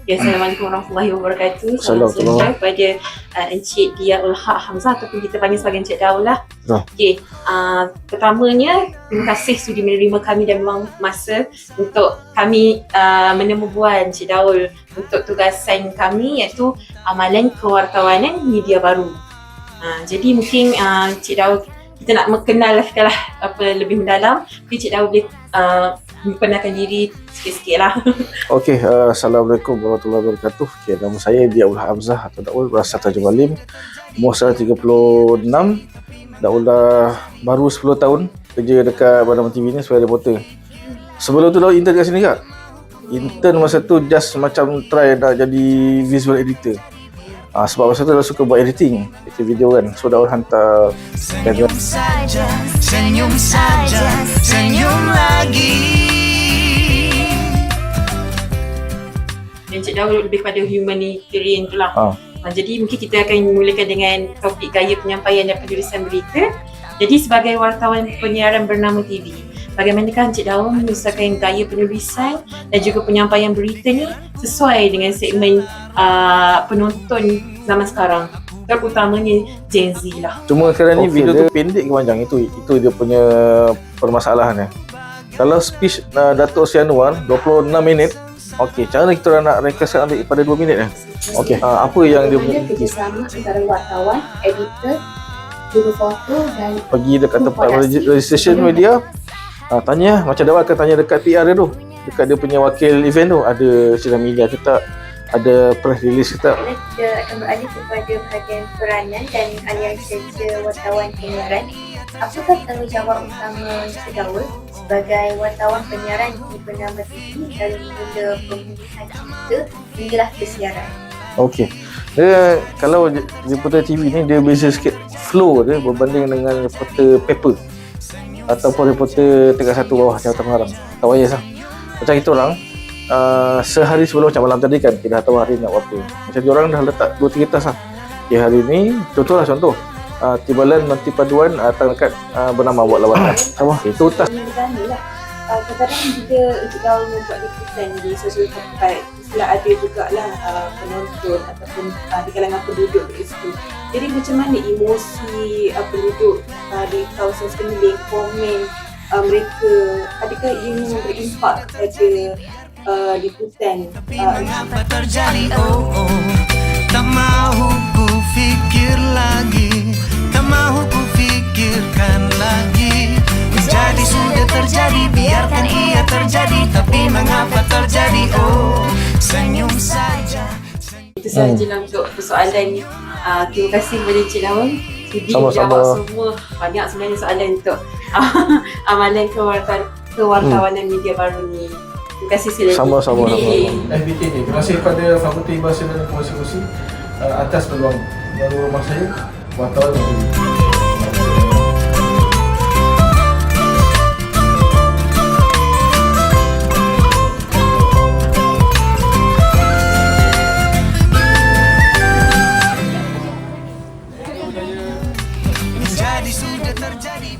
Ya, Assalamualaikum warahmatullahi wabarakatuh. Salam sejahtera kepada Encik Dia Ul-Haq Hamzah ataupun kita panggil sebagai Encik Daul lah. Okey, pertamanya terima kasih sudi menerima kami dan memang masa untuk kami menemu bual Encik Daul untuk tugasan kami iaitu amalan kewartawanan media baru. Jadi mungkin Encik Daul kita nak mengenal lah apa lebih mendalam. Encik Daul boleh memperkenalkan diri sikit-sikit lah. Okey, Assalamualaikum warahmatullahi wabarakatuh. Okay, nama saya Dia Ul-Haq Hamzah atau Daul berasal Tanjung Alim. Umur saya 36. Daul dah baru 10 tahun kerja dekat Bandar TV ni sebagai reporter. Sebelum tu Daul intern kat sini kak. Intern masa tu just macam try nak jadi visual editor. Sebab masa tu Daul suka buat editing video kan. So Daul hantar senyum saja, senyum saja, senyum lagi. Encik Daul lebih pada humanitarian tu lah. Jadi mungkin kita akan mulakan dengan topik gaya penyampaian dan penulisan berita. Jadi sebagai wartawan penyiaran bernama TV, bagaimanakah Encik Daul menyusun gaya penulisan dan juga penyampaian berita ni sesuai dengan segmen penonton zaman sekarang, terutamanya Gen Z lah. Cuma sekarang ni video tu pendek ke panjang, itu dia punya permasalahan. Kalau speech Dato' Sri Anwar 26 minit, okey, cara kita nak ringkaskan ambil pada 2 minit okey. Apa yang dia punya kerjasama antara wartawan, editor, juru foto dan pergi dekat tempat registration media, tanya macam Daul akan tanya dekat PR dia tu, dekat dia punya wakil event tu, ada sidang media ke tak, ada press release ke tak. Kita akan beralih kepada bahagian peranan dan aliran kerja wartawan penyiaran. Apakah tanggungjawab utama Encik Daul sebagai wartawan penyiaran di Bernama TV dari mula pemilihan cerita hinggalah kesiaran? Okey. Dia kalau reporter TV ni dia beza sikit flow dia berbanding dengan reporter paper ataupun reporter tingkat satu bawah Jabatan Pengarang. Tak payah sah. Macam kita orang sehari sebelum macam malam tadi kan kita dah tahu hari nak buat apa. Macam dia orang dah letak 2-3 tas lah. Okay, hari ni contoh Timbalan Menteri Paduan akan bernama buat lawanan. Sama itu tas. Kadang-kadang juga Encik Daul membuat liputan di sosial tempat, istilah ada jugalah penonton ataupun di kalangan penduduk di situ. Jadi macam mana emosi penduduk di kawasan sekeliling, komen mereka, adakah ini berimpak kepada liputan? Mengapa terjadi tak mahu ku fikir lagi, tak mahu ku fikirkan lagi. Jadi sudah terjadi, biarkan ia terjadi. Tapi mengapa terjadi? Senyum saja. Itu sahajalah untuk persoalan ni. Terima kasih kepada Encik Daul sudi Sama-sama. menjawab semua. Banyak sebenarnya soalan untuk amalan kewartawanan media baru ni. Terima kasih sekali lagi. Sama-sama. FBT ni. Terima kasih kepada Fakulti Bahasa dan Komunikasi atas peluang baru rumah saya wartawan ini. Jadi sudah terjadi.